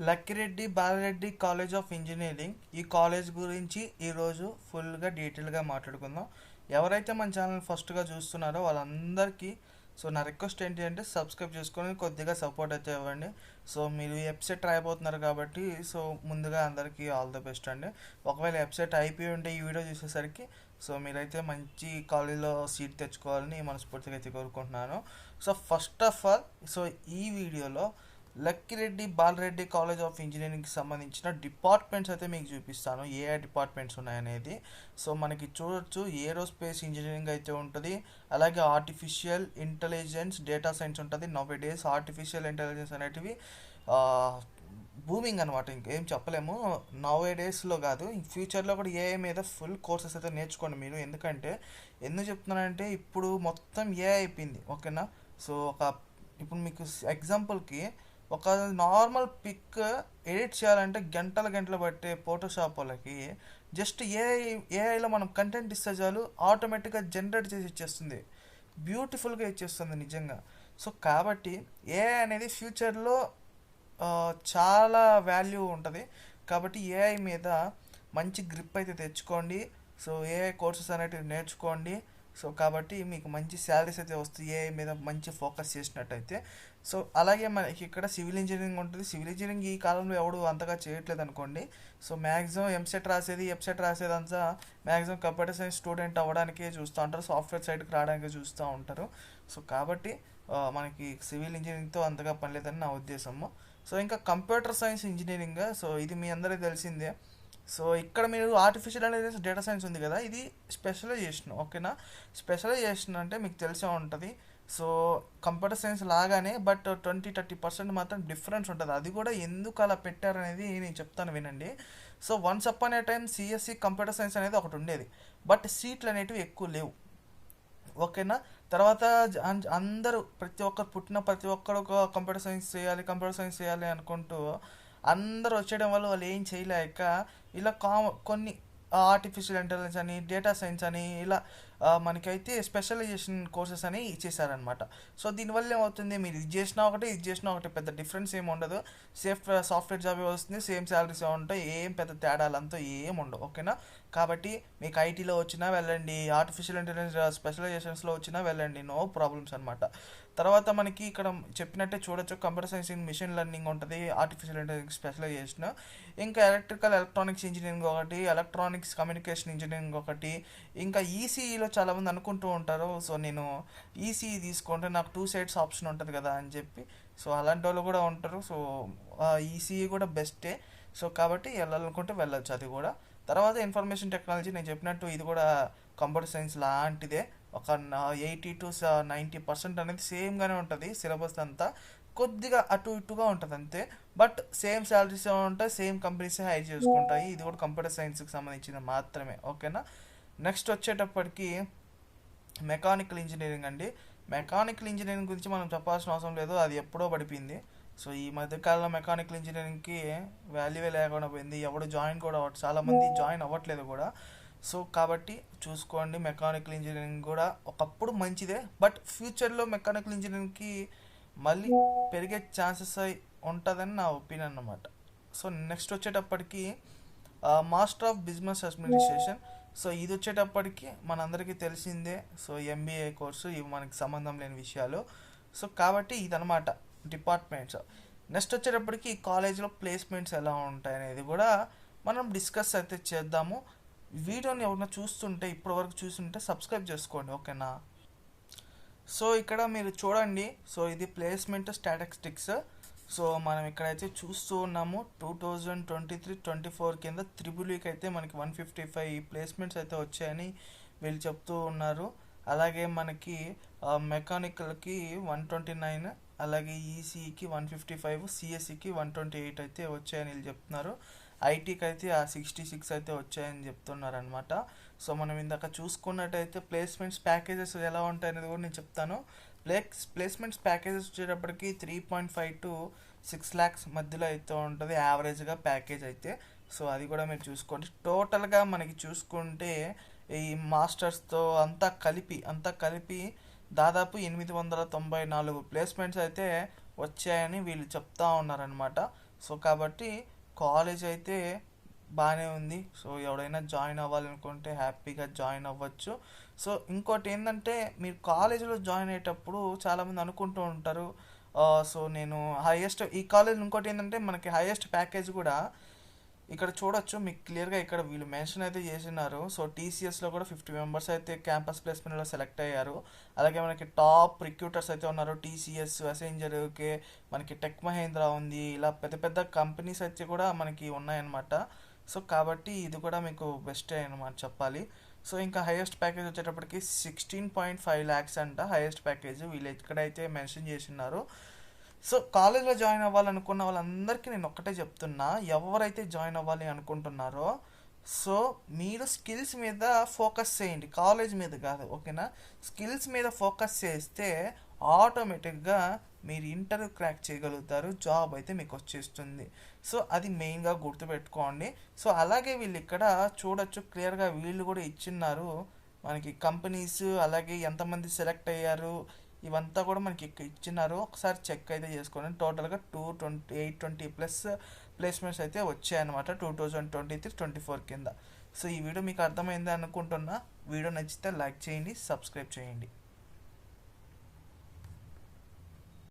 Lakkireddy Bala Reddy college of engineering ఈ college గురించి ఈరోజు ఫుల్గా డీటెయిల్గా మాట్లాడుకుందాం. ఎవరైతే మన ఛానల్ ఫస్ట్గా చూస్తున్నారో వాళ్ళందరికీ నా రిక్వెస్ట్ ఏంటి అంటే సబ్స్క్రైబ్ చేసుకొని కొద్దిగా సపోర్ట్ అయితే ఇవ్వండి. మీరు ఈ వెబ్సైట్ రాయబోతున్నారు కాబట్టి ముందుగా అందరికీ ఆల్ ద బెస్ట్ అండి. ఒకవేళ వెబ్సైట్ అయిపోయి ఉంటే ఈ వీడియో చూసేసరికి మీరైతే మంచి కాలేజీలో సీట్ తెచ్చుకోవాలని మనస్ఫూర్తిగా అయితే కోరుకుంటున్నాను. ఫస్ట్ ఆఫ్ ఆల్ ఈ వీడియోలో లక్కిరెడ్డి బాలరెడ్డి కాలేజ్ ఆఫ్ ఇంజనీరింగ్కి సంబంధించిన డిపార్ట్మెంట్స్ అయితే మీకు చూపిస్తాను, ఏ డిపార్ట్మెంట్స్ ఉన్నాయనేది. మనకి చూడొచ్చు, ఏరోస్పేస్ ఇంజనీరింగ్ అయితే ఉంటుంది, అలాగే ఆర్టిఫిషియల్ ఇంటెలిజెన్స్ డేటా సైన్స్ ఉంటుంది. నవ్ డేస్ ఆర్టిఫిషియల్ ఇంటెలిజెన్స్ అనేటివి బూమింగ్ అనమాట, ఇంకేం చెప్పలేము. నవ్ డేస్లో కాదు, ఫ్యూచర్లో కూడా ఏఐ మీద ఫుల్ కోర్సెస్ అయితే నేర్చుకోండి మీరు. ఎందుకంటే ఎందుకు చెప్తున్నానంటే ఇప్పుడు మొత్తం ఏఐ అయిపోయింది, ఓకేనా. ఇప్పుడు మీకు ఎగ్జాంపుల్కి ఒక నార్మల్ పిక్ ఎడిట్ చేయాలంటే గంటలు పట్టే ఫోటోషాప్ వాళ్ళకి జస్ట్ ఏఐలో మనం కంటెంట్ ఇస్తే చాలు ఆటోమేటిక్గా జనరేట్ చేసి ఇచ్చేస్తుంది, బ్యూటిఫుల్గా ఇచ్చేస్తుంది నిజంగా. కాబట్టి ఏఐ అనేది ఫ్యూచర్లో చాలా వాల్యూ ఉంటుంది. కాబట్టి ఏఐ మీద మంచి గ్రిప్ అయితే తెచ్చుకోండి. ఏఐ కోర్సెస్ అనేటివి నేర్చుకోండి. కాబట్టి మీకు మంచి శాలరీస్ అయితే వస్తాయి ఏఐ మీద మంచి ఫోకస్ చేసినట్టయితే. అలాగే మనకి ఇక్కడ సివిల్ ఇంజనీరింగ్ ఉంటుంది. సివిల్ ఇంజనీరింగ్ ఈ కాలంలో ఎవడు అంతగా చేయట్లేదు అనుకోండి. మ్యాక్సిమం ఎంసెట్ రాసేది, ఎఫ్సెట్ రాసేది అంతా మ్యాక్సిమం కంప్యూటర్ సైన్స్ స్టూడెంట్ అవ్వడానికే చూస్తూ ఉంటారు, సాఫ్ట్వేర్ సైడ్కి రావడానికి చూస్తూ ఉంటారు. కాబట్టి మనకి సివిల్ ఇంజనీరింగ్తో అంతగా పని లేదని నా ఉద్దేశము. ఇంకా కంప్యూటర్ సైన్స్ ఇంజనీరింగ్, ఇది మీ అందరికీ తెలిసిందే. ఇక్కడ మీరు ఆర్టిఫిషియల్ ఇంటెలిజెన్స్ డేటా సైన్స్ ఉంది కదా, ఇది స్పెషలైజేషన్, ఓకేనా. స్పెషలైజేషన్ అంటే మీకు తెలిసే ఉంటుంది. కంప్యూటర్ సైన్స్ లాగానే బట్ 20-30% మాత్రం డిఫరెన్స్ ఉంటుంది. అది కూడా ఎందుకు అలా పెట్టారనేది నేను చెప్తాను, వినండి. Once upon a time CSC computer science అనేది ఒకటి ఉండేది, బట్ సీట్లు అనేటివి ఎక్కువ లేవు, ఓకేనా. తర్వాత అందరూ ప్రతి ఒక్కరు కంప్యూటర్ సైన్స్ చేయాలి అనుకుంటూ అందరూ వచ్చేయడం వల్ల వాళ్ళు ఏం చేయలేక ఇలా కొన్ని ఆర్టిఫిషియల్ ఇంటెలిజెన్స్ అని, డేటా సైన్స్ అని, ఇలా మనకైతే స్పెషలైజేషన్ కోర్సెస్ అని ఇచ్చేసారనమాట. దీనివల్ల ఏమవుతుంది, మీరు ఇది చేసినా ఒకటి పెద్ద డిఫరెన్స్ ఏమి ఉండదు. సాఫ్ట్వేర్ జాబ్ వస్తుంది, సేమ్ శాలరీస్ ఉంటాయి, ఏం పెద్ద తేడాలంతా ఏం ఉండవు, ఓకేనా. కాబట్టి మీకు ఐటీలో వచ్చినా వెళ్ళండి, ఆర్టిఫిషియల్ ఇంటెలిజెన్స్ స్పెషలైజేషన్స్లో వచ్చినా వెళ్ళండి, నో ప్రాబ్లమ్స్ అనమాట. తర్వాత మనకి ఇక్కడ చెప్పినట్టే చూడొచ్చు, computer science in mission learning ఉంటుంది, ఆర్టిఫిషియల్ ఇంటెలిజెన్స్ స్పెషలైజేషన్. ఇంకా ఎలక్ట్రానిక్స్ ఇంజనీరింగ్ ఒకటి, ఎలక్ట్రానిక్స్ కమ్యూనికేషన్ ఇంజనీరింగ్ ఒకటి, ఇంకా ఈసీఈలో చాలామంది అనుకుంటూ ఉంటారు, నేను ఈసీఈ తీసుకుంటే నాకు 2 సైడ్స్ ఆప్షన్ ఉంటుంది కదా అని చెప్పి. అలాంటి వాళ్ళు కూడా ఉంటారు. ఈసీఈ కూడా బెస్టే. కాబట్టి వెళ్ళాలనుకుంటే వెళ్ళొచ్చు అది కూడా. తర్వాత ఇన్ఫర్మేషన్ టెక్నాలజీ, నేను చెప్పినట్టు ఇది కూడా కంప్యూటర్ సైన్స్ లాంటిదే. ఒక 80-90% అనేది సేమ్గానే ఉంటుంది. సిలబస్ అంతా కొద్దిగా అటు ఇటుగా ఉంటుంది అంతే, బట్ సేమ్ శాలరీస్ ఉంటాయి, సేమ్ కంపెనీసే హైర్ చేసుకుంటాయి. ఇది కూడా కంప్యూటర్ సైన్స్కి సంబంధించిన మాత్రమే, ఓకేనా. నెక్స్ట్ వచ్చేటప్పటికి మెకానికల్ ఇంజనీరింగ్ అండి. మెకానికల్ ఇంజనీరింగ్ గురించి మనం చెప్పాల్సిన అవసరం లేదు, అది ఎప్పుడో పడిపోయింది. ఈ మధ్యకాలంలో మెకానికల్ ఇంజనీరింగ్కి వాల్యూవే లేకుండా పోయింది, ఎవడు జాయిన్ కూడా చాలామంది జాయిన్ అవ్వట్లేదు కూడా. కాబట్టి చూసుకోండి, మెకానికల్ ఇంజనీరింగ్ కూడా ఒకప్పుడు మంచిదే, బట్ ఫ్యూచర్లో మెకానికల్ ఇంజనీరింగ్కి మళ్ళీ పెరిగే ఛాన్సెస్ ఉంటుందని నా ఒపీనియన్ అన్నమాట. నెక్స్ట్ వచ్చేటప్పటికి మాస్టర్ ఆఫ్ బిజినెస్ అడ్మినిస్ట్రేషన్. ఇది వచ్చేటప్పటికి మనందరికీ తెలిసిందే. ఎంబీఏ కోర్సు, ఇవి మనకి సంబంధం లేని విషయాలు. కాబట్టి ఇదనమాట డిపార్ట్మెంట్స్. నెక్స్ట్ వచ్చేటప్పటికి కాలేజ్లో ప్లేస్మెంట్స్ ఎలా ఉంటాయి అనేది కూడా మనం డిస్కస్ అయితే చేద్దాము. వీడియోని ఎవరైనా చూస్తుంటే, ఇప్పటివరకు చూస్తుంటే సబ్స్క్రైబ్ చేసుకోండి, ఓకేనా. ఇక్కడ మీరు చూడండి, ఇది ప్లేస్మెంట్ స్టాటిస్టిక్స్. మనం ఇక్కడైతే చూస్తూ ఉన్నాము, 2023-24 కింద త్రిబుల్ఈకి అయితే మనకి 155 ప్లేస్మెంట్స్ అయితే వచ్చాయని వీళ్ళు చెప్తూ ఉన్నారు. అలాగే మనకి మెకానికల్కి 129, అలాగే ఈసీఈకి 155, సిఎస్సికి 128 అయితే వచ్చాయని వీళ్ళు చెప్తున్నారు. ఐటీకి అయితే 66 అయితే వచ్చాయని చెప్తున్నారు అనమాట. మనం ఇందాక చూసుకున్నట్టయితే ప్లేస్మెంట్స్ ప్యాకేజెస్ ఎలా ఉంటాయి అనేది కూడా నేను చెప్తాను. ప్లేస్మెంట్స్ ప్యాకేజెస్ వచ్చేటప్పటికి 3.5 to 6 lakhs మధ్యలో అయితే ఉంటుంది యావరేజ్గా ప్యాకేజ్ అయితే. అది కూడా మీరు చూసుకోండి. టోటల్గా మనకి చూసుకుంటే ఈ మాస్టర్స్తో అంతా కలిపి దాదాపు 894 ప్లేస్మెంట్స్ అయితే వచ్చాయని వీళ్ళు చెప్తా ఉన్నారనమాట. సో కాబట్టి కాలేజ్ అయితే బాగానే ఉంది. సో ఎవడైనా జాయిన్ అవ్వాలనుకుంటే హ్యాపీగా జాయిన్ అవ్వచ్చు. సో ఇంకోటి ఏంటంటే, మీరు కాలేజీలో జాయిన్ అయ్యేటప్పుడు చాలామంది అనుకుంటూ ఉంటారు, సో నేను హైయెస్ట్ ఈ కాలేజ్, ఇంకోటి ఏంటంటే మనకి హైయెస్ట్ ప్యాకేజ్ కూడా ఇక్కడ చూడొచ్చు మీకు క్లియర్గా. ఇక్కడ వీళ్ళు మెన్షన్ అయితే చేసినారు. సో టీసీఎస్లో కూడా 50 మెంబర్స్ అయితే క్యాంపస్ ప్లేస్మెంట్లో సెలెక్ట్ అయ్యారు. అలాగే మనకి టాప్ రిక్రూటర్స్ అయితే ఉన్నారు. టీసీఎస్, అసెంజర్, ఓకే, మనకి టెక్ మహేంద్ర ఉంది. ఇలా పెద్ద పెద్ద కంపెనీస్ అయితే కూడా మనకి ఉన్నాయన్నమాట. సో కాబట్టి ఇది కూడా మీకు బెస్టే అనమాట చెప్పాలి. సో ఇంకా హైయెస్ట్ ప్యాకేజ్ వచ్చేటప్పటికి 16.5 ల్యాక్స్ అంట హైయెస్ట్ ప్యాకేజ్ వీళ్ళు ఎక్కడైతే మెన్షన్ చేసినారో. సో కాలేజ్లో జాయిన్ అవ్వాలనుకున్న వాళ్ళందరికీ నేను ఒక్కటే చెప్తున్నా, ఎవరైతే జాయిన్ అవ్వాలి అనుకుంటున్నారో సో మీరు స్కిల్స్ మీద ఫోకస్ చేయండి, కాలేజ్ మీద కాదు, ఓకేనా. స్కిల్స్ మీద ఫోకస్ చేస్తే ఆటోమేటిక్గా మీరు ఇంటర్వ్యూ క్రాక్ చేయగలుగుతారు, జాబ్ అయితే మీకు వచ్చేస్తుంది. సో అది మెయిన్గా గుర్తుపెట్టుకోండి. సో అలాగే వీళ్ళు ఇక్కడ చూడొచ్చు క్లియర్గా, వీళ్ళు కూడా ఇచ్చిన్నారు మనకి కంపెనీస్, అలాగే ఎంతమంది సెలెక్ట్ అయ్యారు ఇవంతా కూడా మనకి ఇచ్చినారు. ఒకసారి చెక్ అయితే చేసుకోండి. టోటల్గా 820+ ప్లేస్మెంట్స్ అయితే వచ్చాయన్నమాట 2023-24 కింద. సో ఈ వీడియో మీకు అర్థమైంది అనుకుంటున్నా. వీడియో నచ్చితే లైక్ చేయండి, సబ్స్క్రైబ్ చేయండి.